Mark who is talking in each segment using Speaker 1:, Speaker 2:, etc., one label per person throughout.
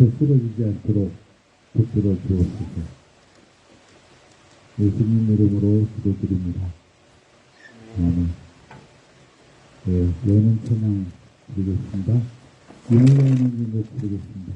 Speaker 1: 지쳐 쓰러지지 않도록 붙들어 주옵소서. 예수님 이름으로 기도드립니다. 아멘. 네, 여는 찬양 드리겠습니다. 유물로 있는 진곡 드리겠습니다.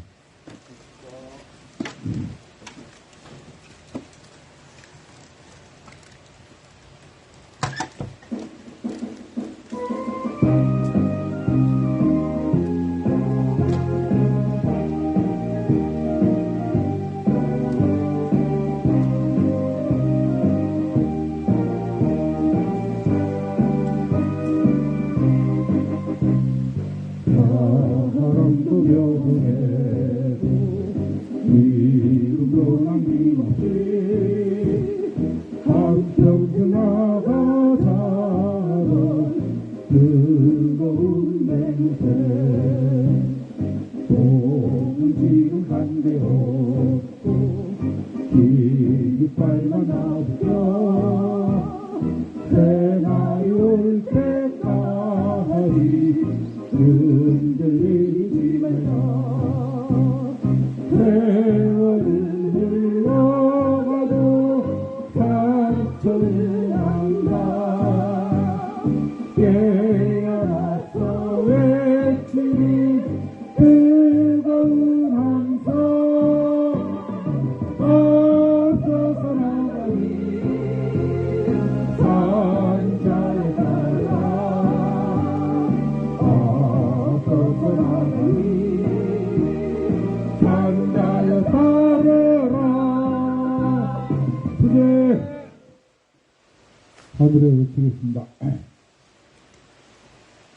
Speaker 1: 하늘에 외치겠습니다.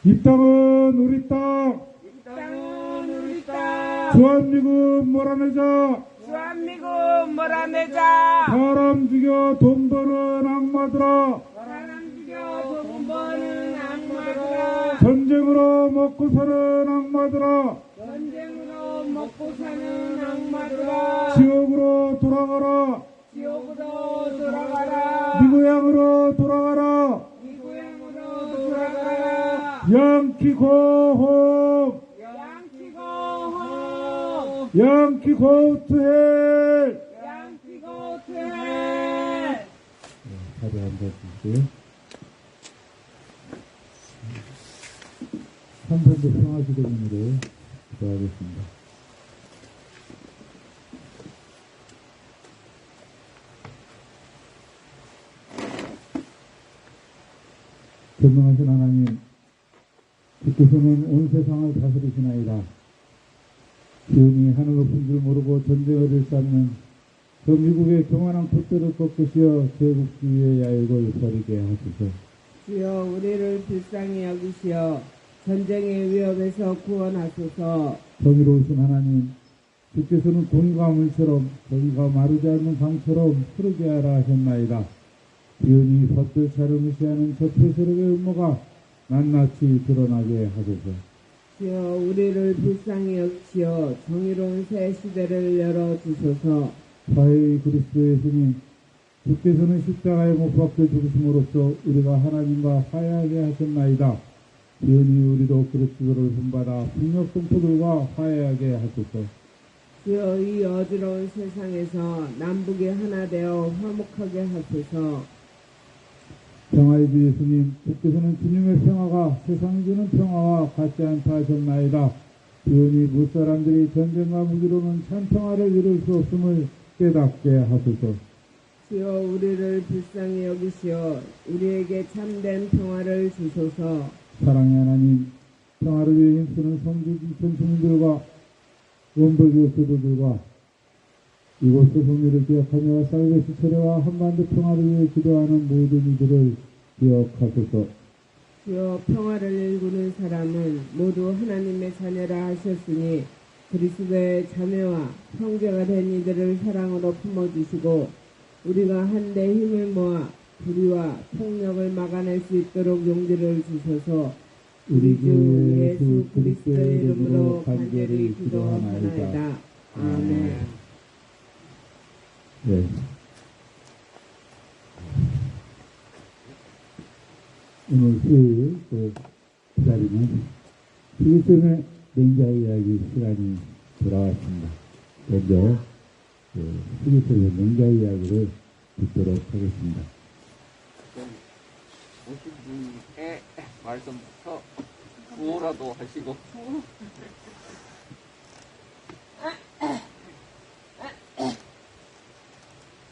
Speaker 1: 이 땅은 우리 땅,
Speaker 2: 이 땅은 우리 땅,
Speaker 1: 주한미군 몰아내자,
Speaker 2: 주한미군 몰아내자,
Speaker 1: 사람 죽여 돈 버는 악마들아,
Speaker 2: 사람 죽여 돈 버는 악마들아,
Speaker 1: 전쟁으로 먹고 사는 악마들아,
Speaker 2: 전쟁으로 먹고 사는 악마들아,
Speaker 1: 지옥으로 돌아가라,
Speaker 2: 지옥으로 돌아가라,
Speaker 1: 네 고향으로 돌아가라,
Speaker 2: 네 고향으로 돌아가라,
Speaker 1: 양키 고홈,
Speaker 2: 양키 고홈,
Speaker 1: 양키 고투헬.
Speaker 2: 양키 고투헬.
Speaker 1: 자리에 앉아주시고요. 3번째 평화기도문으로 기도하겠습니다. 전능하신 하나님, 주께서는 온 세상을 다스리시나이다. 기운이 하늘 높은 줄 모르고 전쟁을 일삼는 저 미국의 교만한 콧대를 꺾으시어 제국주의의 야욕을 버리게 하소서.
Speaker 2: 주여 우리를 불쌍히 여기시어 전쟁의 위협에서 구원하소서.
Speaker 1: 정의로우신 하나님, 주께서는 공과 물처럼 정의가 마르지 않는 강처럼 흐르게 하라 하셨나이다. 기운이 벗들 차르무시하는 저 폐쇄력의 음모가 낱낱이 드러나게 하소서.
Speaker 2: 주여 우리를 불쌍히 여기시어 정의로운 새 시대를 열어주소서.
Speaker 1: 화해의 그리스도의 예수님, 주께서는 십자가에 못 박혀 죽으심으로써 우리가 하나님과 화해하게 하셨나이다. 기운이 우리도 그리스도를 본받아 북녘 동포들과 화해하게 하소서.
Speaker 2: 주여 이 어지러운 세상에서 남북이 하나 되어 화목하게 하소서.
Speaker 1: 평화의 주 예수님, 주께서는 주님의 평화가 세상이 주는 평화와 같지 않다 하셨나이다. 기운이 무사람들이 전쟁과 무기로는 참 평화를 이룰 수 없음을 깨닫게 하소서.
Speaker 2: 주여 우리를 불쌍히 여기시어 우리에게 참된 평화를 주소서.
Speaker 1: 사랑의 하나님, 평화를 위해 힘쓰는 성주 인천 주민들과 원불교 교도들과 이곳 소송리를 기억하며 살베스 철회와 한반도 평화를 위해 기도하는 모든 이들을 기억하소서.
Speaker 2: 주여 평화를 일구는 사람은 모두 하나님의 자녀라 하셨으니 그리스도의 자매와 형제가 된 이들을 사랑으로 품어주시고 우리가 한데 힘을 모아 불의와 폭력을 막아낼 수 있도록 용기를 주소서. 우리 주 예수 그리스도의 이름으로 간절히 기도하나이다. 아멘.
Speaker 1: 네. 오늘 수요일 또 기다리는 그리스도의 맹자 이야기 시간이 돌아왔습니다. 먼저 수기소리의 맹자 이야기를 듣도록 하겠습니다.
Speaker 3: 오신 분의 말씀부터 구호라도 하시고.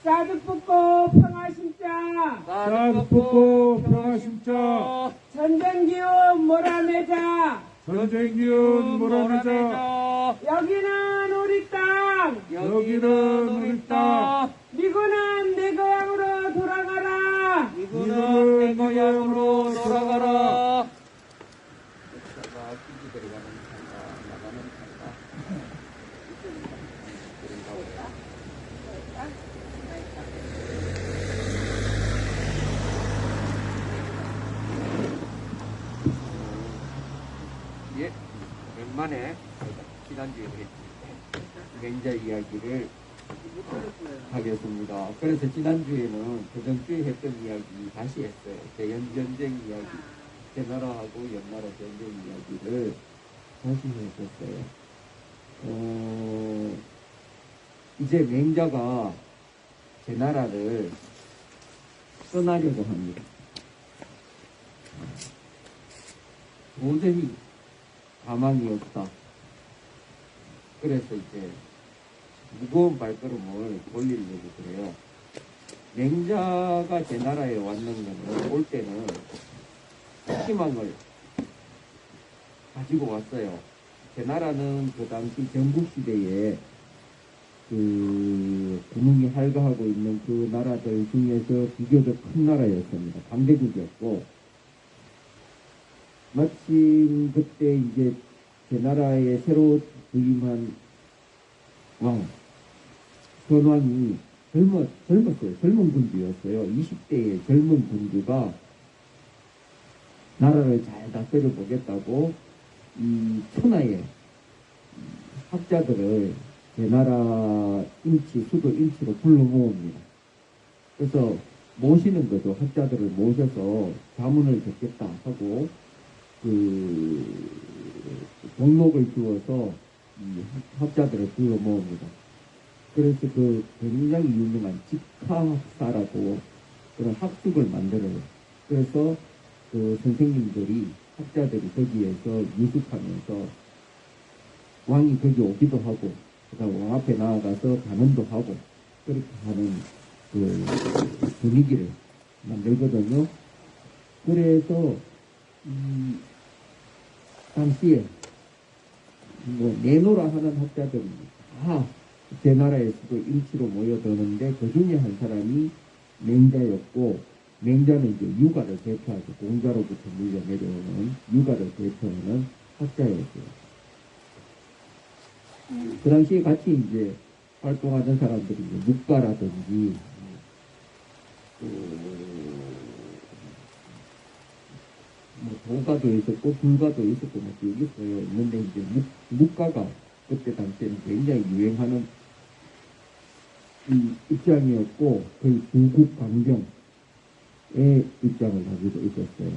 Speaker 2: 쌀을 뽑고 평화 심자,
Speaker 1: 쌀 뽑고 평화 심자,
Speaker 2: 전쟁 기운 몰아내자.
Speaker 1: 전쟁 기운 몰아내자.
Speaker 2: 여기는 우리 땅,
Speaker 1: 여기는 우리 땅.
Speaker 2: 미군은 내 고향으로 돌아가라.
Speaker 3: 이거는 내 고향으로 돌아가라. 역사가 끼지 들어가는 탄다, 나가는 탄다. 예, 오랜만에 지난주에 맹자 이야기를 하겠습니다. 그래서 지난주에는 그전주에 했던 이야기 다시 했어요. 대연전쟁 이야기, 대나라하고 연나라 전쟁 이야기를 다시 했었어요. 이제 맹자가 제나라를 떠나려고 합니다. 도저히 가망이 없다. 그래서 이제 무거운 발걸음을 돌리려고 그래요. 맹자가 제나라에 왔는 거는, 올 때는 희망을 가지고 왔어요. 제나라는 그 당시 전국시대에 그 군웅이 활가하고 있는 그 나라들 중에서 비교적 큰 나라였습니다. 강대국이었고, 마침 그때 이제 제나라에 새로 부임한 왕, 선왕이 젊었어요. 젊은 군주였어요. 20대의 젊은 군주가 나라를 잘 다스려 보겠다고 이 천하의 학자들을 제나라 수도 임치로 불러 모읍니다. 그래서 모시는 거죠. 학자들을 모셔서 자문을 듣겠다 하고 그 목록을 주어서 이 학자들을 불러 모읍니다. 그래서 그 굉장히 유명한 직하학사라고 그런 학습을 만들어요. 그래서 그 선생님들이, 학자들이 거기에서 유숙하면서 왕이 거기 오기도 하고, 그다음 왕 앞에 나아가서 간언도 하고, 그렇게 하는 그 분위기를 만들거든요. 그래서 당시에 뭐 내노라 하는 학자들이 다 제나라에서도 임치로 모여드는데 그 중에 한 사람이 맹자였고, 맹자는 이제 유가를 대표하죠. 공자로부터 물려 내려오는 유가를 대표하는 학자였어요. 그 당시에 같이 이제 활동하던 사람들이 이제 묵가라든지 뭐 도가도 있었고 불가도 있었고 뭐 있어요. 있는데 이제 묵가가 그때 당시에는 굉장히 유행하는 입장이었고, 거의 부국 강경의 입장을 가지고 있었어요.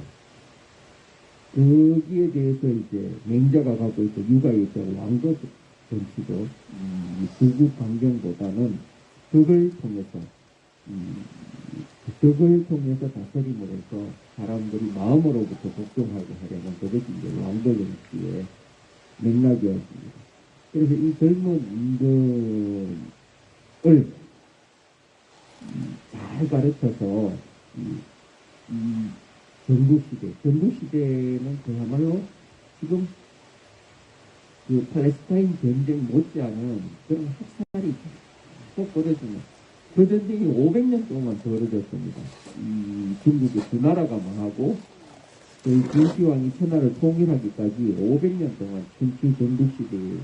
Speaker 3: 거기에 대해서 이제 맹자가 갖고 있던 유가의 입장을 왕도 정치도 부국 강경보다는 덕을 통해서 다스림을 해서 사람들이 마음으로부터 복종하게 하려는 그것이 이제 왕도 정치의 맥락이었습니다. 그래서 이 젊은 임금을 잘 가르쳐서 전국시대는 그야말로 지금 그 팔레스타인 전쟁 못지않은 그런 학살이 계속 벌어지는, 그 전쟁이 500년 동안 벌어졌습니다. 중국의 두 나라가 망하고 저희 진시황이 천하를 통일하기까지 500년 동안 진시 전국시대에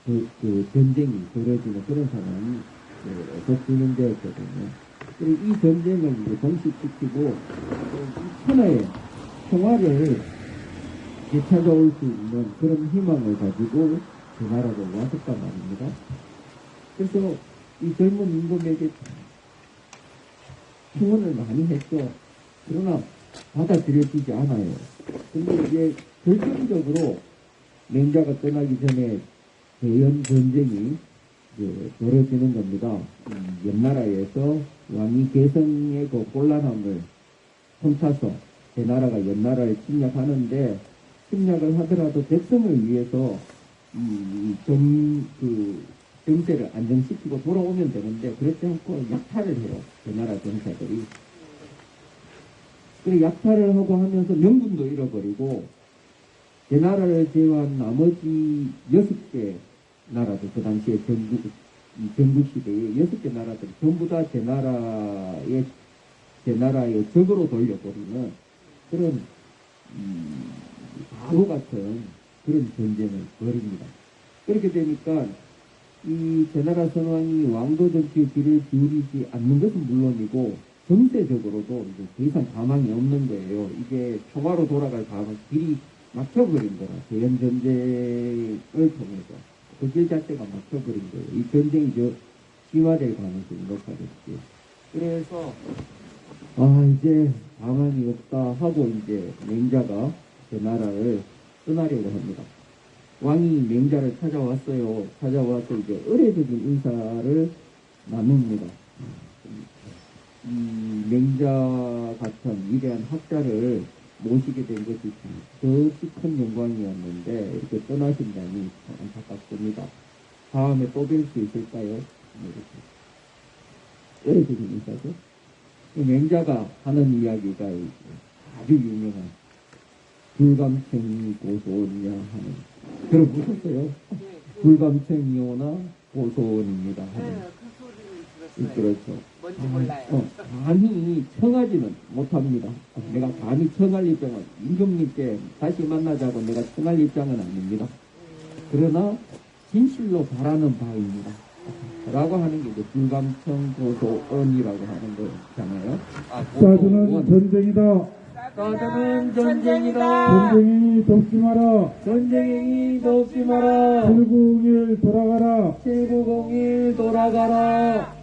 Speaker 3: 그 전쟁이 벌어지는 그런 상황이 계속 진행되었거든요. 그리고 이 전쟁을 이제 종식시키고 천하의 평화를 되찾아올 수 있는 그런 희망을 가지고 그 나라로 왔었단 말입니다. 그래서 이 젊은 임금에게 충원을 많이 했죠. 그러나 받아들여지지 않아요. 근데 이제 결정적으로 맹자가 떠나기 전에 대연 전쟁이 벌어지는 겁니다. 옆나라에서 왕이 개성의 그 곤란함을 훔쳐서 대나라가 옆나라를 침략하는데, 침략을 하더라도 백성을 위해서 정세를 안정시키고 돌아오면 되는데, 그렇지 않고 약탈을 해요. 대나라 병사들이. 그래 약탈을 하고 하면서 명분도 잃어버리고, 대나라를 제외한 나머지 6개 나라도, 그 당시에 전국시대에 6개 나라들이 전부 다 대나라의 적으로 돌려버리는 그런 바보 같은 그런 전쟁을 벌입니다. 그렇게 되니까 이 대나라 선왕이 왕도 정치에 귀를 기울이지 않는 것은 물론이고, 정세적으로도 이제 더 이상 가망이 없는 거예요. 이게 평화로 돌아갈 길이 막혀버린 거라. 대연전쟁을 통해서 그 길 자체가 막혀버린 거예요. 이 전쟁이 심화될 가능성이 높아졌지. 그래서 이제 가망이 없다 하고 이제 맹자가 그 나라를 떠나려고 합니다. 왕이 맹자를 찾아왔어요. 찾아와서 이제 의례적인 인사를 나눕니다. 이 맹자 같은 위대한 학자를 모시게 된 것이 더없이 큰 영광이었는데, 이렇게 떠나신다니 참 안타깝습니다. 다음에 또 뵐 수 있을까요? 이렇게 의례적인 인사죠. 이 맹자가 하는 이야기가 아주 유명한 불감청이 고소원이야 하는, 들어보셨어요? 불감청이오나 고소원입니다 하는. 그렇죠.
Speaker 2: 뭔지 몰라요.
Speaker 3: 감히 청하지는 못합니다. 내가 감히 청할 입장은, 임금님께 다시 만나자고 내가 청할 입장은 아닙니다. 그러나 진실로 바라는 바입니다. 라고 하는 게 이제 불감청 고소언이라고 하는 거잖아요.
Speaker 1: 사주는 전쟁이다.
Speaker 3: 사주는 전쟁이다.
Speaker 1: 전쟁이 덮지 마라.
Speaker 3: 전쟁이 덮지 마라.
Speaker 1: 칠구공일 돌아가라.
Speaker 3: 790일 돌아가라.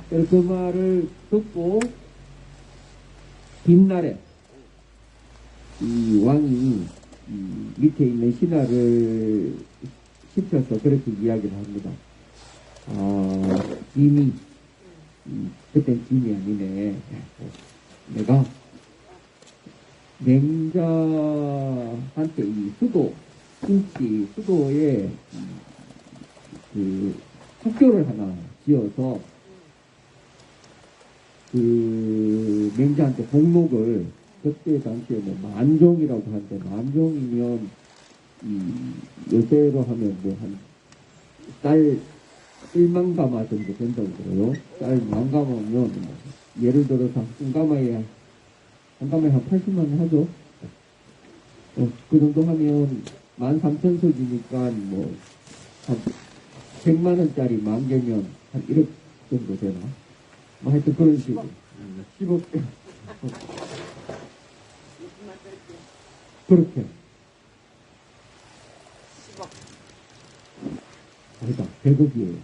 Speaker 3: 그 말을 듣고 뒷날에 이 왕이 밑에 있는 신하를 시켜서 그렇게 이야기를 합니다. 짐이, 그땐 짐이 아니네. 내가 맹자한테 이 수도에 그 학교를 하나 지어서 그 맹자한테 복록을, 그때 당시에 뭐 만종이라고 하는데, 만종이면 요새로 하면 뭐 한 쌀 1만가마 정도 된다고 그래요. 쌀 만가마면 뭐 예를 들어서 한 가마에 한 80만 원 하죠. 그 정도 하면 13,000석이니까 뭐 한 100만 원짜리 10,000개면 한 1억 정도 되나? 뭐 하여튼 그런 식으로 10억 그렇게
Speaker 2: 10억.
Speaker 3: 아니다 100억이에요.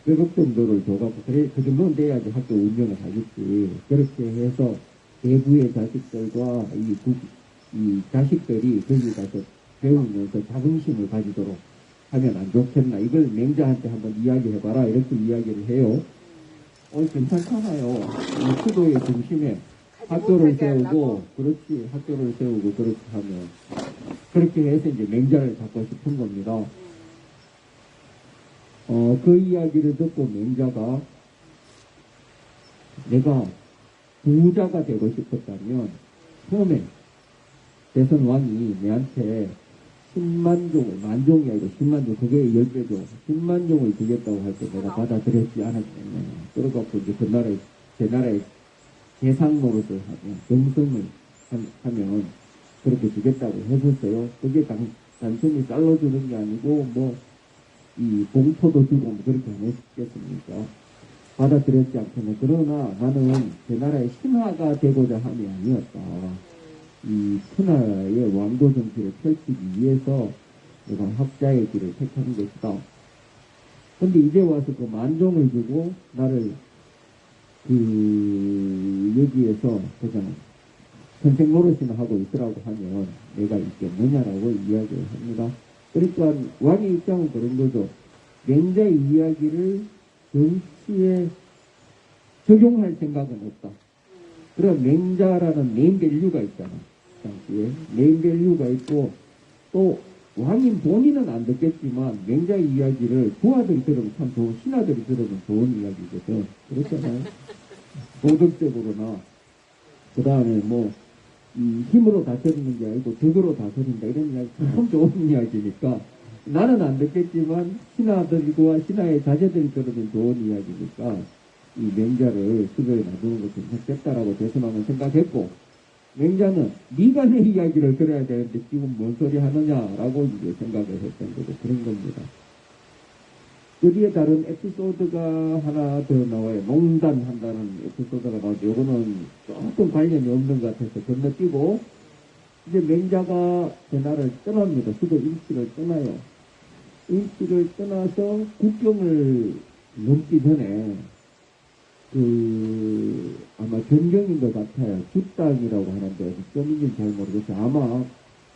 Speaker 3: 100억 정도를 줘갖고, 그래 그 정도는 돼야지 학교 운영을 하겠지. 그렇게 해서 대부의 자식들과 이 자식들이 거기 가서 배우면서 자긍심을 가지도록 하면 안 좋겠나. 이걸 맹자한테 한번 이야기해봐라. 이렇게 이야기를 해요. 괜찮잖아요. 이 수도의 중심에 학교를 세우고, 그렇지, 학교를 세우고, 그렇게 하면. 그렇게 해서 이제 맹자를 잡고 싶은 겁니다. 그 이야기를 듣고 맹자가, 내가 부자가 되고 싶었다면, 처음에 대선 왕이 내한테 10만 종을, 만종이 아니고 10만 종, 그게 10배죠. 10만 종을 주겠다고 할 때 내가 받아들였지 않았겠냐. 그래갖고 이제 제 나라의 대상 노릇을 하면, 경성을 하면 그렇게 주겠다고 했었어요. 그게 단순히 쌀로 주는 게 아니고, 뭐, 이 봉토도 주고 뭐 그렇게 안 했겠습니까? 받아들였지 않겠네. 그러나 나는 제 나라의 신하가 되고자 함이 아니었다. 이 천하의 왕도 정치를 펼치기 위해서 내가 학자의 길을 택한 것이다. 근데 이제 와서 그 만종을 주고 나를 여기에서 그냥 선생 노릇이나 하고 있으라고 하면 내가 있겠느냐라고 이야기를 합니다. 그러니까 왕의 입장은 그런 거죠. 맹자의 이야기를 정치에 적용할 생각은 없다. 그럼 맹자라는 네임밸류가 있잖아. 당시에 네임밸류가 있고 또 왕인 본인은 안 듣겠지만 맹자의 이야기를 부하들이 들으면 참 좋은, 신하들이 들으면 좋은 이야기거든. 그렇잖아요. 도덕적으로나 그 다음에 뭐 힘으로 다스리는 게 아니고 덕으로 다스린다 이런 이야기 참 좋은 이야기니까 나는 안 듣겠지만 신하들과 신하의 자제들이 들으면 좋은 이야기니까 이 맹자를 수도에 놔두는 것이 괜찮겠다라고 대선왕은 생각했고, 맹자는 네가 내 이야기를 들어야 되는데 지금 뭔 소리 하느냐라고 이제 생각을 했던 거죠. 그런 겁니다. 여기에 다른 에피소드가 하나 더 나와요. 농단한다는 에피소드가 나오죠. 요거는 조금 관련이 없는 것 같아서 건너뛰고, 이제 맹자가 제나라를 떠납니다. 수도 일치를 떠나요. 일치를 떠나서 국경을 넘기 전에 아마 변경인 것 같아요. 주땅이라고 하는데 점인지는 잘 모르겠어요. 아마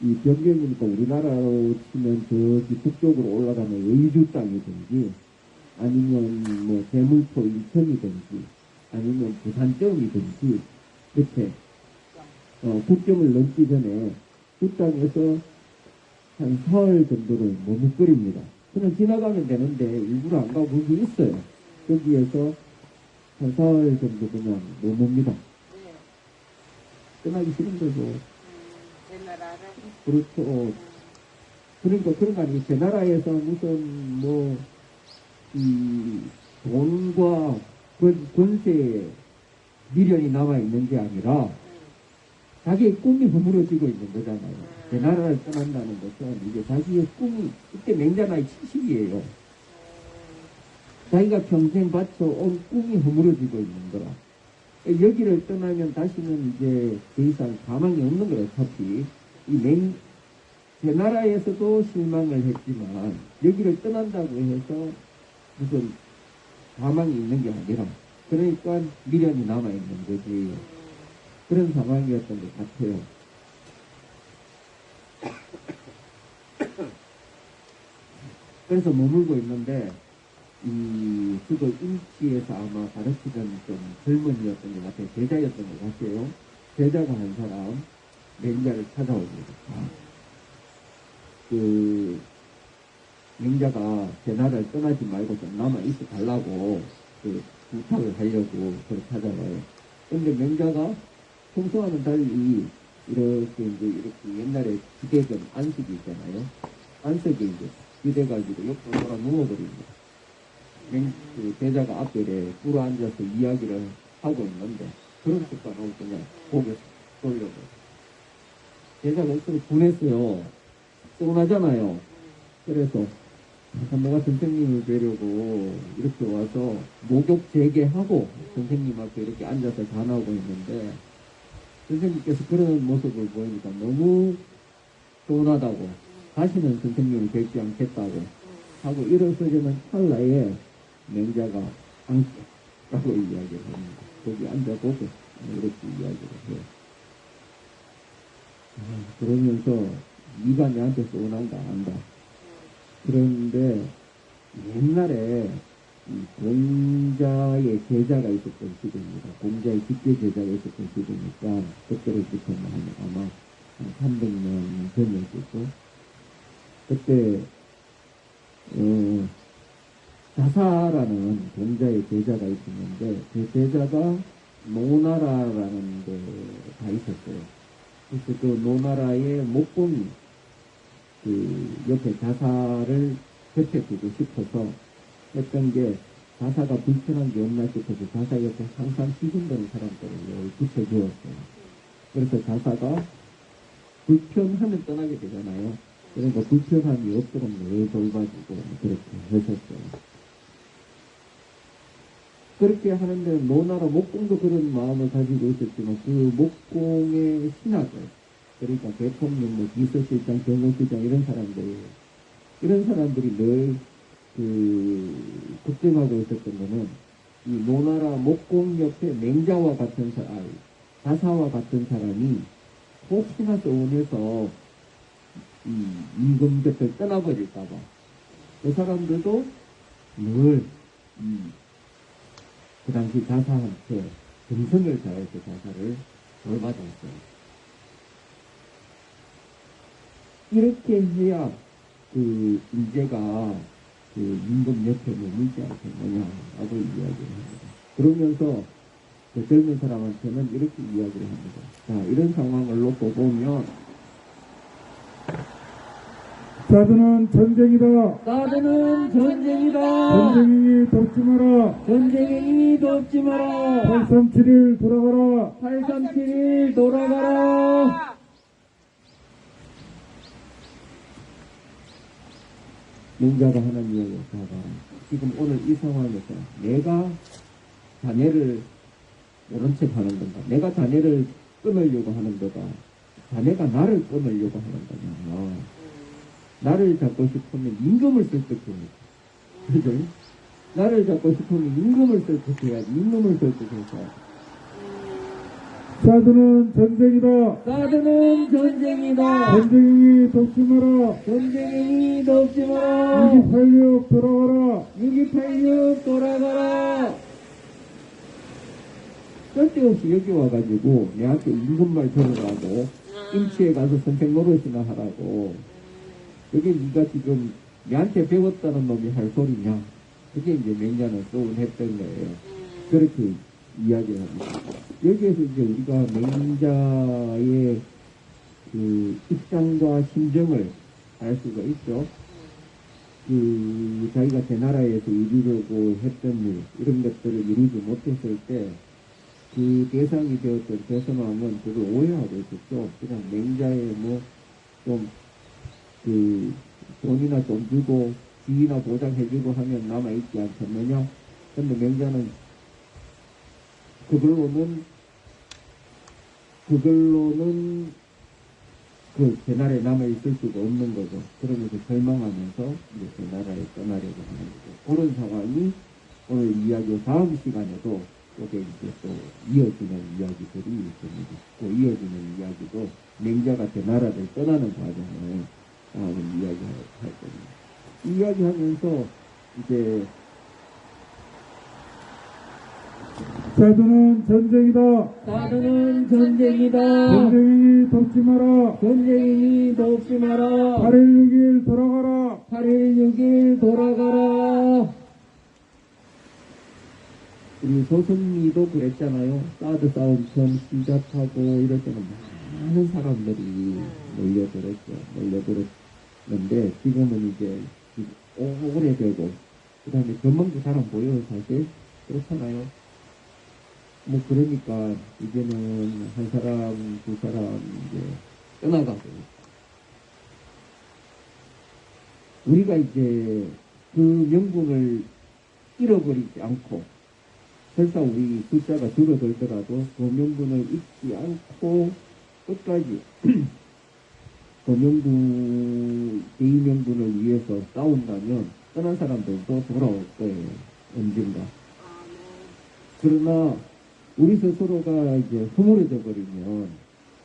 Speaker 3: 이 변경이니까 우리나라로 치면 저기 북쪽으로 올라가면 의주 땅이든지 아니면 뭐 대물포 인천이든지 아니면 부산점이든지 이렇게 국경을 넘기 전에 주땅에서 한 사흘 정도를 머뭇거립니다. 그냥 지나가면 되는데 일부러 안 가고 거기 있어요. 거기에서 한 사흘 정도 그냥 머뭅니다. 떠나기 싫은 거죠.
Speaker 2: 제 나라를.
Speaker 3: 그렇죠. 그러니까 그런 거 아니에요. 제 나라에서 무슨 돈과 권세에 미련이 남아있는 게 아니라 자기의 꿈이 허물어지고 있는 거잖아요. 제 나라를 떠난다는 것은 이제 자기의 꿈이, 그때 맹자 나이 70이에요. 자기가 평생 바쳐온 꿈이 허물어지고 있는 거라. 여기를 떠나면 다시는 이제 더 이상 가망이 없는 거예요. 어차피 제 나라에서도 실망을 했지만 여기를 떠난다고 해서 무슨 가망이 있는 게 아니라, 그러니까 미련이 남아있는 거지. 그런 상황이었던 것 같아요. 그래서 머물고 있는데 이 수도 일치에서 아마 가르치던 좀 젊은이였던 것 같아요. 제자였던 것 같아요. 제자가 한 사람 맹자를 찾아옵니다. 맹자가 제 나라를 떠나지 말고 좀 남아 있어 달라고 부탁을 하려고 그렇게 찾아와요. 근데 맹자가 평소와는 달리 이렇게 옛날에 기대던 안식이 있잖아요. 안석에 이제 기대가지고 옆으로 돌아 누워버립니다. 제자가 앞에 꿇어 앉아서 이야기를 하고 있는데 그런 습관으로 그냥 고개 돌려버려요. 제자가 엄청 분했어요. 서운하잖아요. 그래서 내가 선생님을 뵈려고 이렇게 와서 목욕 재개하고 선생님 앞에 이렇게 앉아서 전하고 있는데 선생님께서 그런 모습을 보이니까 너무 서운하다고, 다시는 선생님을 뵙지 않겠다고 하고 일어서려는 찰나에 맹자가 앉라고 이야기를 합니다. 거기 앉아보고 이렇게 이야기를 해요. 그러면서 네가 내한테 서운한가 안다. 그런데 옛날에 공자의 제자가 있었던 시대입니다. 공자의 직계 제자가 있었던 시대니까 그때로부터 아마 한 300년 전이었겠죠. 그때 자사라는 공자의 제자가 있었는데 그 제자가 노나라라는 데가 있었어요. 그래서 그 노나라의 목공이 옆에 자사를 곁에 두고 싶어서 했던 게, 자사가 불편한 게 없나 싶어서 자사 옆에 항상 시근거리는 사람들을 붙여주었어요. 그래서 자사가 불편하면 떠나게 되잖아요. 그러니까 불편함이 없도록 늘 돌봐주고 그렇게 하셨어요. 그렇게 하는데 노나라 목공도 그런 마음을 가지고 있었지만 그 목공의 신하들, 그러니까 대통령, 비서실장, 경호실장 이런 사람들이 늘 걱정하고 있었던 거는 이 노나라 목공 옆에 맹자와 같은 사람, 자사와 같은 사람이 혹시나 서운해서 임금 곁을 떠나버릴까봐 그 사람들도 늘 그 당시 자사한테 정성을 다해서 자사를 돌봐줬어요. 이렇게 해야 그 인재가 그 임금 옆에 머물지 않겠느냐라고 이야기를 합니다. 그러면서 그 젊은 사람한테는 이렇게 이야기를 합니다. 자, 이런 상황을 놓고 보면
Speaker 1: 사드는 전쟁이다.
Speaker 3: 사드는 전쟁이다.
Speaker 1: 전쟁이 덮지 마라.
Speaker 3: 전쟁이 덮지 마라.
Speaker 1: 837일 돌아가라.
Speaker 3: 837일 돌아가라. 맹자가 하는 이야기를 봐봐. 지금 오늘 이 상황에서 내가 자네를 모른 척 하는 건가? 내가 자네를 끊으려고 하는 거다. 자네가 나를 끊으려고 하는 거냐? 나를 잡고 싶으면 임금을 설득해야지. 그죠? 나를 잡고 싶으면 임금을 설득해야지. 임금을 설득해서.
Speaker 1: 사드는 전쟁이다.
Speaker 3: 사드는 전쟁이다.
Speaker 1: 전쟁이 덮지 마라.
Speaker 3: 전쟁이 덮지 마라.
Speaker 1: 626 돌아가라.
Speaker 3: 6286 돌아가라. 쓸데없이 여기 와가지고 내한테 임금말 들으라고 임치에 가서 선생 노릇이나 하라고. 그게 네가 지금 내한테 배웠다는 놈이 할 소리냐. 그게 이제 맹자는 서운했던 거예요. 그렇게 이야기를 합니다. 여기에서 이제 우리가 맹자의 그 입장과 심정을 알 수가 있죠. 그 자기가 대나라에서 이루려고 했던 일, 이런 것들을 이루지 못했을 때 그 대상이 되었던 대선왕은 그걸 오해하고 있었죠. 그냥 맹자의 좀 그 돈이나 좀 주고 지위나 보장해주고 하면 남아있지 않겠느냐. 근데 맹자는 그걸로는 그 대나라에 남아있을 수가 없는 거죠. 그러면서 절망하면서 이제 대나라에 떠나려고 하는 거죠. 그런 상황이 오늘 이야기 다음 시간에도 그게 이제 또 이어지는 이야기들이 있습니다. 그 이어지는 이야기도 맹자가 대나라를 떠나는 과정을 다음은 이야기할 겁니다. 이야기하면서 이제
Speaker 1: 사드는 전쟁이다.
Speaker 3: 사드는 전쟁이다.
Speaker 1: 전쟁이 덮지 마라.
Speaker 3: 전쟁이 덮지 마라.
Speaker 1: 8일 6일 돌아가라.
Speaker 3: 8일 6일 돌아가라. 우리 소승리도 그랬잖아요. 사드 싸움 처음 시작하고 이럴 때는 많은 사람들이 몰려들었는데 지금은 이제 오래되고 그 다음에 전망도 잘 안 보여요. 사실 그렇잖아요. 그러니까 이제는 한 사람 두 사람 이제 떠나가고 우리가 이제 그 명분을 잃어버리지 않고 설사 우리 숫자가 줄어들더라도 그 명분을 잊지 않고 끝까지 그 명분, 개의 명분을 위해서 싸운다면 떠난 사람들도 돌아올 거예요. 언젠가. 그러나 우리 스스로가 이제 허물어져 버리면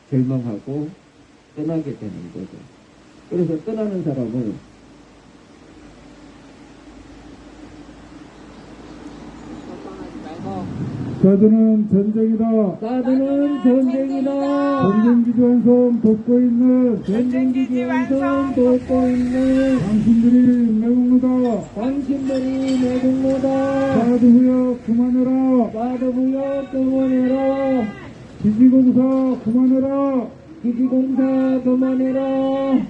Speaker 3: 절망하고 떠나게 되는 거죠. 그래서 떠나는 사람은
Speaker 1: 사드는 전쟁이다.
Speaker 3: 사드는 전쟁이다.
Speaker 1: 전쟁기지 완성 돕고 있는
Speaker 3: 전쟁기지 완성 돕고 있는
Speaker 1: 당신들이 매국노다.
Speaker 3: 당신들이 내국노다.
Speaker 1: 사드 후역 그만해라.
Speaker 3: 사드 후역 그만해라.
Speaker 1: 기지공사 그만해라.
Speaker 3: 기지공사 그만해라.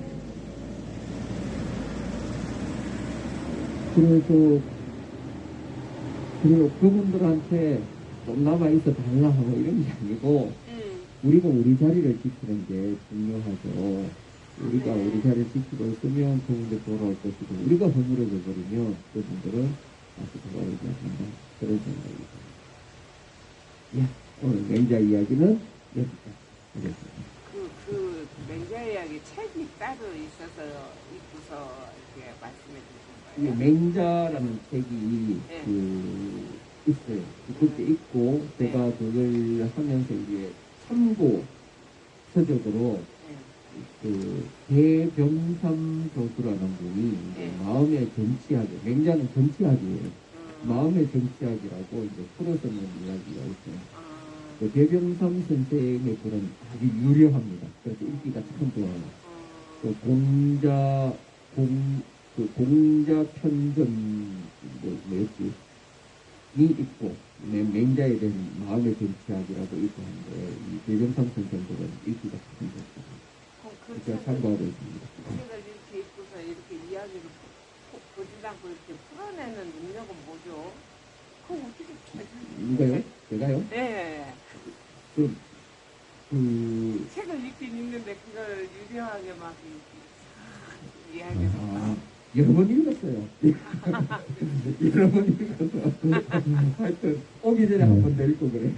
Speaker 3: 그리고 그분들한테 좀 남아있어 달라 하고 이런 게 아니고 우리가 우리 자리를 지키는 게 중요하죠. 우리가 우리 자리를 지키고 있으면 그분들 돌아올 것이고 우리가 허물어져 버리면 그분들은 다시 돌아오지 않는다. 그런 생각입니다. 예, 오늘 맹자 이야기는 여기까지 하겠습니다.
Speaker 2: 그 맹자 이야기 책이 따로 있어서 이렇게 말씀해 주신
Speaker 3: 이게
Speaker 2: 거예요?
Speaker 3: 맹자라는 책이
Speaker 2: 네.
Speaker 3: 있어요. 그때 있고 제가 그걸 하면서 이제 참고 서적으로 대병삼 교수라는 분이 이제
Speaker 2: 네.
Speaker 3: 마음의 정치학이, 맹자는 정치학이에요. 마음의 정치학이라고 이제 풀어 썼는 이야기가 있어요. 그 대병삼 선생의 글은 아주 유려합니다. 그래서 읽기가 참 좋아요. 그 공자 편전, 뭐였지? 이 있고, 맹자에 대한 마음의 정치학이라고 있고 한데, 이 대병삼 선생들은 읽기가 참 좋습니다.
Speaker 2: 그
Speaker 3: 제가 참고하고 있습니다.
Speaker 2: 책을 이렇게 읽고서 이렇게 이야기를 보지 않고 이렇게 풀어내는 능력은 뭐죠? 그거 어떻게
Speaker 3: 누가요? 제가요?
Speaker 2: 네. 책을 읽긴 읽는데 그걸 유려하게 막 이렇게 이야기를
Speaker 3: 여러 번 읽었어요. 여러 번 읽어서. 하여튼, 오기 전에 한 번 더 읽고 그래요.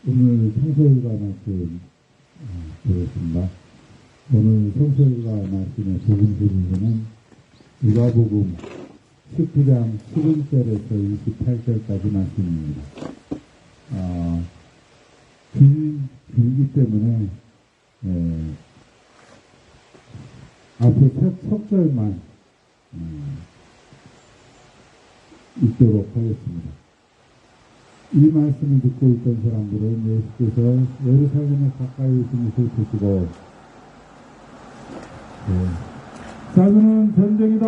Speaker 1: 오늘 성서일과 말씀 들었습니다. 오늘 성서일과 말씀의 복음 세리는 누가복음 19장 11절에서 28절까지 말씀입니다. 길기 때문에 앞에 석 절만 읽도록 하겠습니다. 이 말씀을 듣고 있던 사람들은 예수께서 예루살렘에 가까이 오신 것을 보시고 사드는 전쟁이다.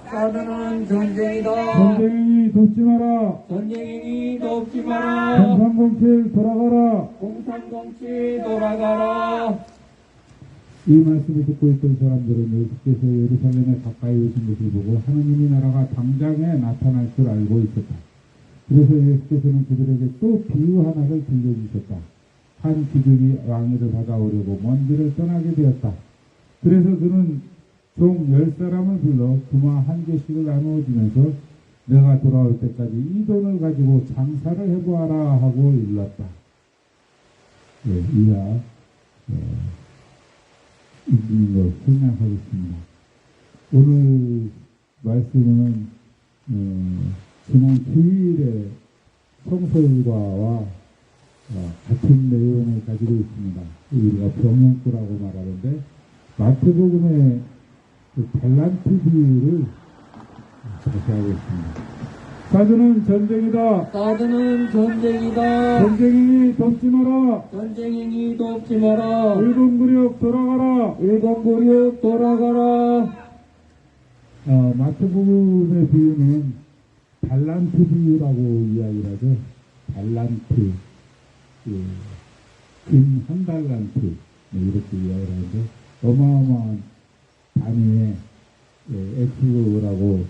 Speaker 3: 사드는 전쟁이다.
Speaker 1: 전쟁이 돕지 마라.
Speaker 3: 전쟁이 돕지 마라.
Speaker 1: 공산공칠 돌아가라.
Speaker 3: 공산공치 돌아가라.
Speaker 1: 이 말씀을 듣고 있던 사람들은 예수께서 예루살렘에 가까이 오신 것을 보고 하느님의 나라가 당장에 나타날 줄 알고 있었다. 그래서 예수께서는 그들에게 또 비유 하나를 들려주셨다. 한 기둥이 왕위를 받아오려고 먼 길을 떠나게 되었다. 그래서 그는 종 10사람을 불러 구마 1개씩을 나누어 주면서 내가 돌아올 때까지 이 돈을 가지고 장사를 해보아라 하고 일렀다. 이하 읽는 것 설명하겠습니다. 오늘 말씀은 지난 주일에 성서일과와 같은 내용을 가지고 있습니다. 우리가 병영구라고 말하는데 마태복음의 그 달란트 비유를 다시 하겠습니다. 사드는 전쟁이다.
Speaker 3: 사드는 전쟁이다.
Speaker 1: 전쟁이 돕지 마라.
Speaker 3: 전쟁이 돕지 마라.
Speaker 1: 일본구력 돌아가라.
Speaker 3: 일본구력 돌아가라.
Speaker 1: 마태복음의 비유는 달란트 비유라고 이야기를 하죠. 달란트, 금 한 달란트 이렇게 이야기를 하는데 어마어마한 단위의 액수라고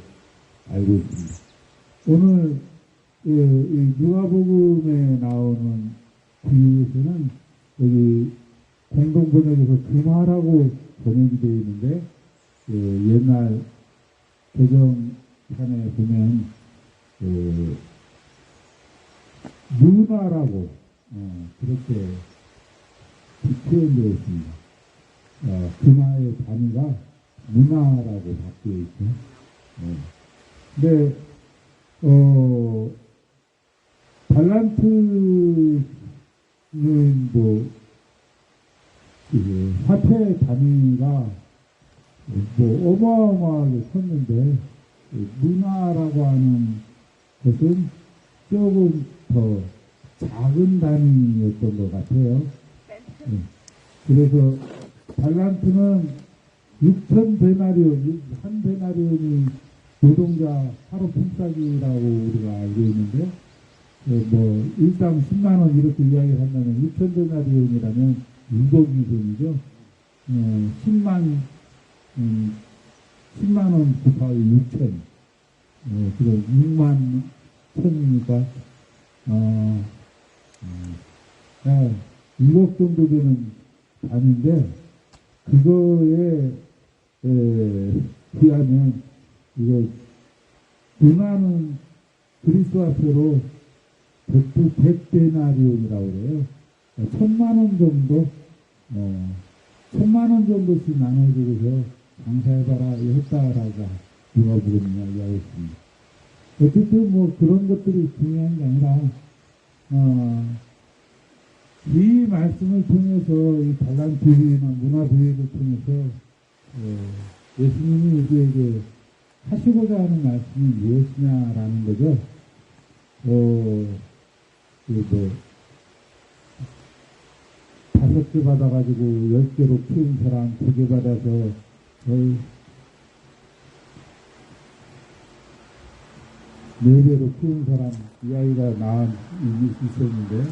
Speaker 1: 알고 있습니다. 오늘 이 누가복음에 나오는 비유에서는 여기 공동번역에서 금화라고 번역이 되어 있는데 옛날 개정판에 보면 문화라고 그렇게 표현되어 있습니다. 금화의 단위가 문화라고 바뀌어 있죠. 근데 달란트는 화폐 단위가 어마어마하게 컸는데 문화라고 하는 것은 조금 더 작은 단위였던 것 같아요. 그래서 달란트는 6,000데나리온, 한 데나리온이 노동자 하루 품삯이라고 우리가 알고 있는데, 일당 10만원 이렇게 이야기를 한다면 6,000데나리온이라면 6억이 돈이죠. 10만원 곱하기 6,000. 그럼 6만 1,000이니까, 6억 정도 되는 단위인데, 그거에 비하면, 이거, 문화는 그리스 화폐로 100데나리온이라고 그래요. 1,000만원 정도, 1,000만원 정도씩 나눠주고서 장사해봐라, 했다라고 누가복음 이야기하고 있습니다. 어쨌든 그런 것들이 중요한 게 아니라, 이 말씀을 통해서 이 단란 비유나 문화 비유를 통해서 예수님이 우리에게 하시고자 하는 말씀이 무엇이냐라는 거죠. 뭐 5개 받아가지고 10개로 키운 사람, 2개 받아서 거의 4배로 키운 사람, 이 아이가 있었는데,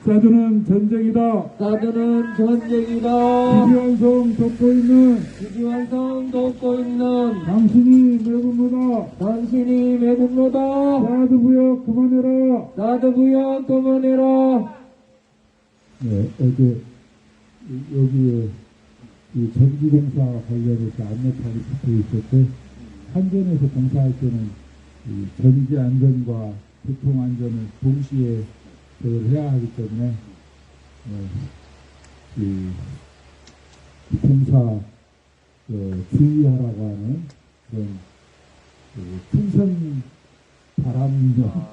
Speaker 1: 사드는 전쟁이다.
Speaker 3: 사드는 전쟁이다.
Speaker 1: 기지완성 돕고 있는
Speaker 3: 기지완성 돕고 있는
Speaker 1: 당신이 매국노다.
Speaker 3: 당신이 매국노다.
Speaker 1: 사드 부역 그만해라.
Speaker 3: 사드 부역 그만해라.
Speaker 1: 네, 어제 여기에 이 전기공사 관련해서 안내판이 붙어 있었고, 한전에서 공사할 때는 이 전기 안전과 교통 안전을 동시에 그걸 해야 하기 때문에 이 공사 주의하라고 하는 그런 풍선 바람용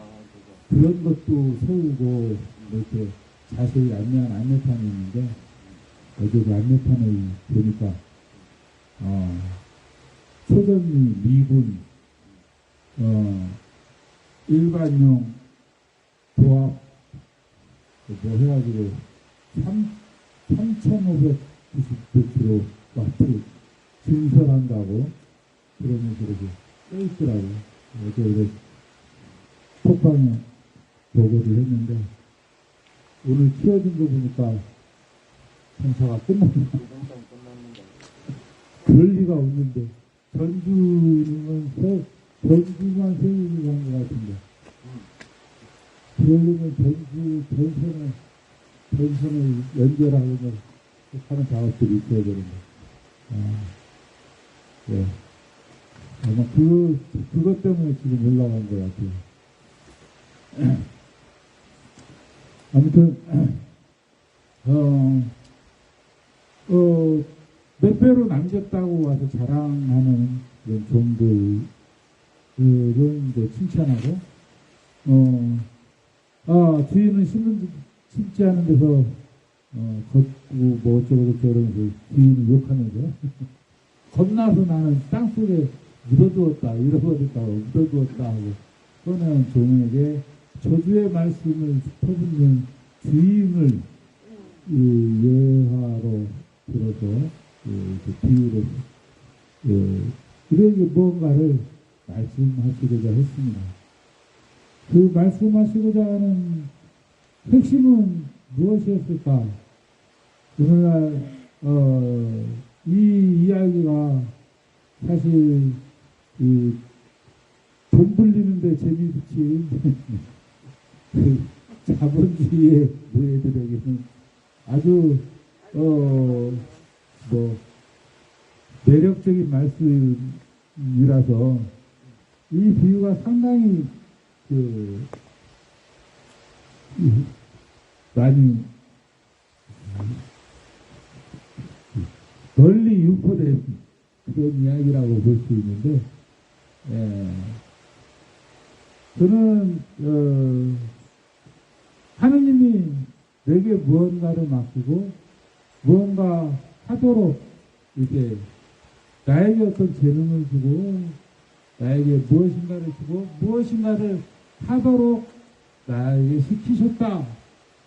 Speaker 1: 그런 것도 세우고 이렇게 자세히 안내한 안내판이 있는데, 어제 그 안내판을 보니까 초전미, 미군, 일반용, 도합, 뭐 해가지고 3,590kW 증설한다고 그러면서 이렇게 써있더라고요. 어제 그래 톡방에 보고를 했는데, 오늘 키워진 거 보니까 공사가 끝났네. 그럴 리가 없는데, 전주만 세우고 간 것 같은데, 그러려면 전선을 연결하고 하는 작업들이 있어야 되는데, 네. 아마 그것 때문에 지금 올라간 것 같아요. 아무튼, 몇 배로 남겼다고 와서 자랑하는 그런 종들은 이제 칭찬하고, 주인은 심지 않은 데서, 걷고 뭐 어쩌고저쩌고 그러면서 주인을 욕하면서, 겁나서 나는 땅속에 묻어두었다, 잃어버렸다, 묻어두었다 하고, 꺼내온 종에게 저주의 말씀을 퍼붓는 주인을 예화로 들어서, 비유로, 우리에게 무언가를 말씀하시고자 했습니다. 그 말씀하시고자 하는 핵심은 무엇이었을까? 오늘날, 이 이야기가 사실, 돈 불리는데 재미붙인 그 자본주의의 노예들에게는 아주, 매력적인 말씀이라서 이 비유가 상당히 많이 널리 유포된 그런 이야기라고 볼 수 있는데, 저는 하느님이 내게 무언가를 맡기고 무언가 하도록 이제 나에게 어떤 재능을 주고 나에게 무엇인가를 주고 무엇인가를 하도록 나에게 시키셨다,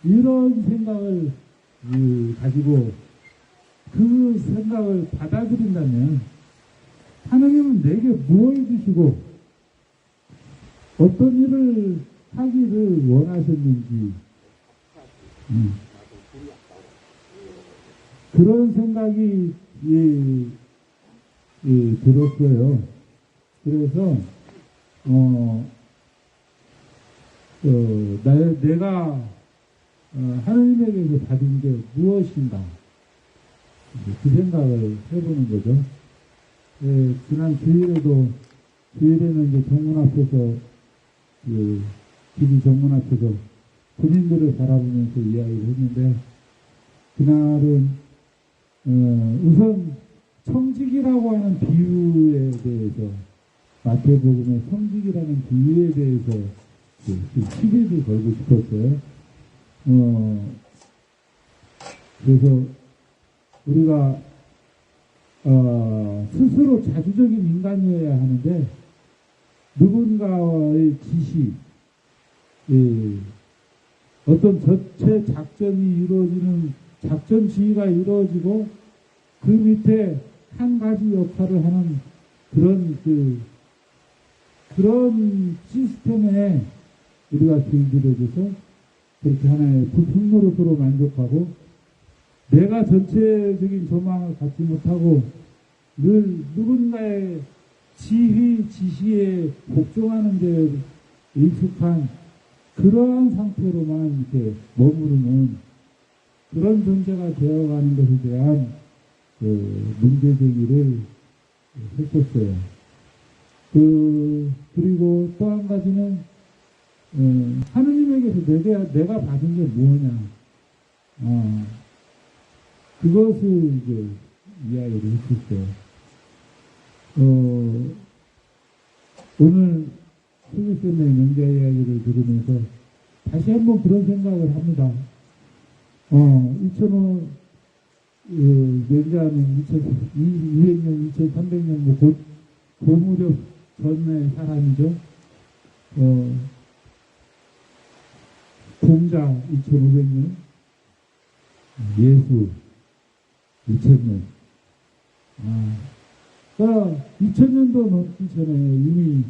Speaker 1: 이런 생각을 가지고 그 생각을 받아들인다면 하나님은 내게 무엇을 주시고 어떤 일을 하기를 원하셨는지 그런 생각이 들었어요. 그래서 내가 하나님에게서 받은 게 무엇인가, 그 생각을 해보는 거죠. 지난 주일에는 이제 정문 앞에서 기지 정문 앞에서 군인들을 바라보면서 이야기를 했는데, 그날은 우선 성직이라고 하는 비유에 대해서, 마태복음의 성직이라는 비유에 대해서 시비를 걸고 싶었어요. 그래서 우리가 스스로 자주적인 인간이어야 하는데 누군가의 지시, 어떤 전체 작전이 이루어지는 작전 지휘가 이루어지고 그 밑에 한 가지 역할을 하는 그런 시스템에 우리가 길들여져서 그렇게 하나의 부품으로 서로 만족하고 내가 전체적인 조망을 갖지 못하고 늘 누군가의 지시에 복종하는 데 익숙한 그러한 상태로만 이렇게 머무르는 그런 존재가 되어가는 것에 대한 문제 제기를 했었어요. 그리고 또 한 가지는 하느님에게서 내가 받은 게 뭐냐, 그것을 이제 이야기를 했었어요. 오늘 수기쌤의 명자 이야기를 들으면서 다시 한번 그런 생각을 합니다. 2005 명자는 2200년, 2300년 뭐 고무렵 전의 사람이죠. 공자 2500년, 예수 2000년. 그러니까 2000년도 넘기 전에 이미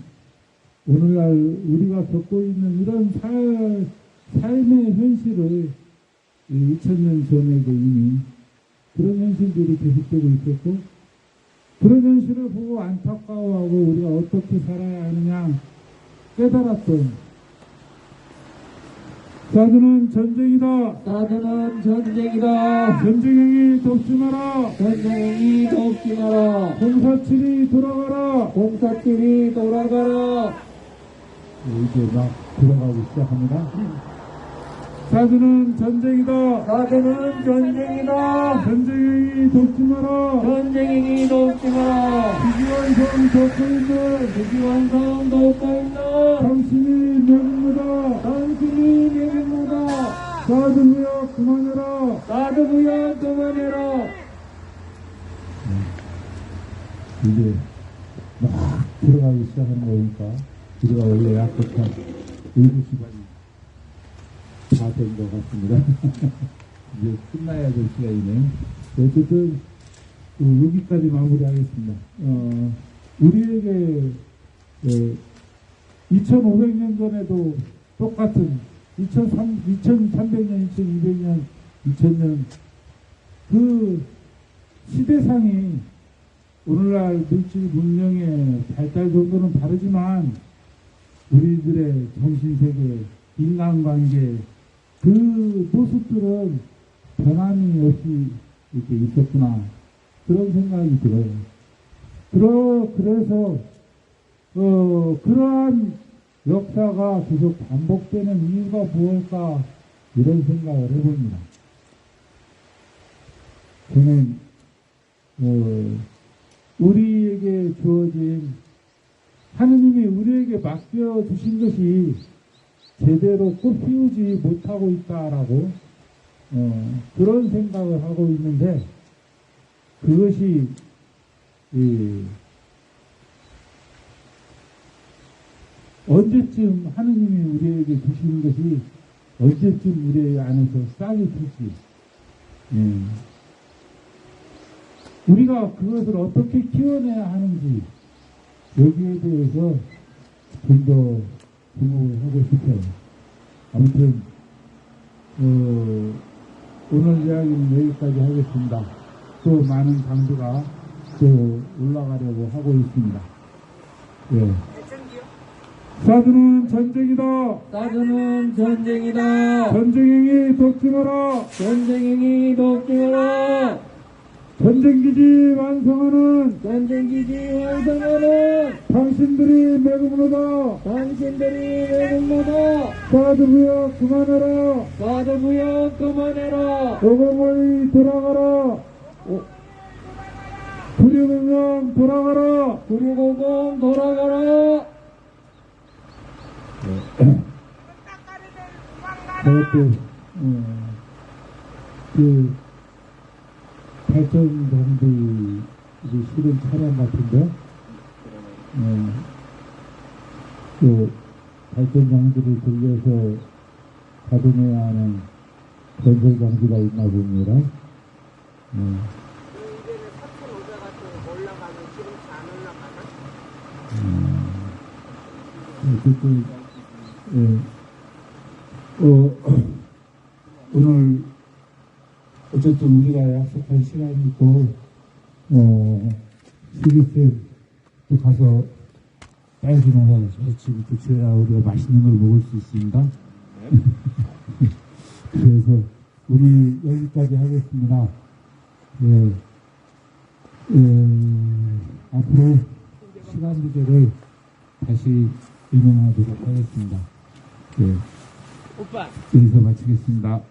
Speaker 1: 오늘날 우리가 겪고 있는 이런 삶의 현실을 2000년 전에도 이미 그런 현실들이 계속되고 있었고, 그런 현실을 보고 안타까워하고 우리가 어떻게 살아야 하느냐 깨달았던 사드는 전쟁이다.
Speaker 3: 사드는 전쟁이다.
Speaker 1: 전쟁행위 돕지 마라.
Speaker 3: 전쟁이 돕지 마라.
Speaker 1: 공사칠이 돌아가라.
Speaker 3: 공사길이 돌아가라.
Speaker 1: 이제 막 들어가기 시작합니다. 사드는 전쟁이다.
Speaker 3: 사드는 전쟁이다.
Speaker 1: 전쟁행위 돕지 마라.
Speaker 3: 전쟁이 돕지 마라.
Speaker 1: 기기완성 돕고 있는
Speaker 3: 기기완성 돕고 있는
Speaker 1: 당신이 매국노다.
Speaker 3: 당신이 내립니다.
Speaker 1: 사드무역 그만해라.
Speaker 3: 사드무역 그만해라.
Speaker 1: 이제 막 들어가기 시작하는 거니까 우리가 원래 약속한 7시간이 다 된 것 같습니다. 이제 끝나야 될 시간이네요. 어쨌든 여기까지 마무리하겠습니다. 우리에게 2500년 전에도 똑같은 2300년, 2200년, 2000년 그 시대상이 오늘날 물질 문명의 발달 정도는 다르지만 우리들의 정신세계, 인간관계 그 모습들은 변함이 없이 이렇게 있었구나, 그런 생각이 들어요. 그래서 그러한 역사가 계속 반복되는 이유가 무엇일까, 이런 생각을 해봅니다. 저는 우리에게 주어진, 하느님이 우리에게 맡겨주신 것이 제대로 꽃 피우지 못하고 있다라고 그런 생각을 하고 있는데, 그것이 언제쯤 하느님이 우리에게 주시는 것이 언제쯤 우리 안에서 싹이 틀지, 우리가 그것을 어떻게 키워내야 하는지, 여기에 대해서 좀 더 주목을 하고 싶어요. 아무튼 오늘 이야기는 여기까지 하겠습니다. 또 많은 강도가 또 올라가려고 하고 있습니다. 예. 사드는 전쟁이다.
Speaker 3: 사드는 전쟁이다.
Speaker 1: 전쟁행위 돕지 마라.
Speaker 3: 전쟁이 돕지 마라.
Speaker 1: 전쟁기지 완성하는
Speaker 3: 전쟁기지 완성하는
Speaker 1: 당신들이 매국노다.
Speaker 3: 당신들이 매국노다.
Speaker 1: 사드무역 그만해라.
Speaker 3: 사드무역 그만해라.
Speaker 1: 오공의 돌아가라. 구류공영 돌아가라.
Speaker 3: 구류공공 돌아가라.
Speaker 1: 저것도, 그, 발전정비, 실은 차량 같은데, 그, 발전장비를 돌려서 가동해야 하는 건설 장비가 있나 봅니다.
Speaker 2: 이제는 4,500와트 올라가면 기름차 안 올라가나?
Speaker 1: 어쨌든, 오늘, 어쨌든 우리가 약속한 시간이 있고, 시리스도 가서 딸기 농사를 지금부터 지어야 우리가 맛있는 걸 먹을 수 있습니다. 그래서 오늘 여기까지 하겠습니다. 예, 앞으로 시간 부재를 다시 의논하도록 하겠습니다. 예,
Speaker 2: 오빠.
Speaker 1: 여기서 마치겠습니다.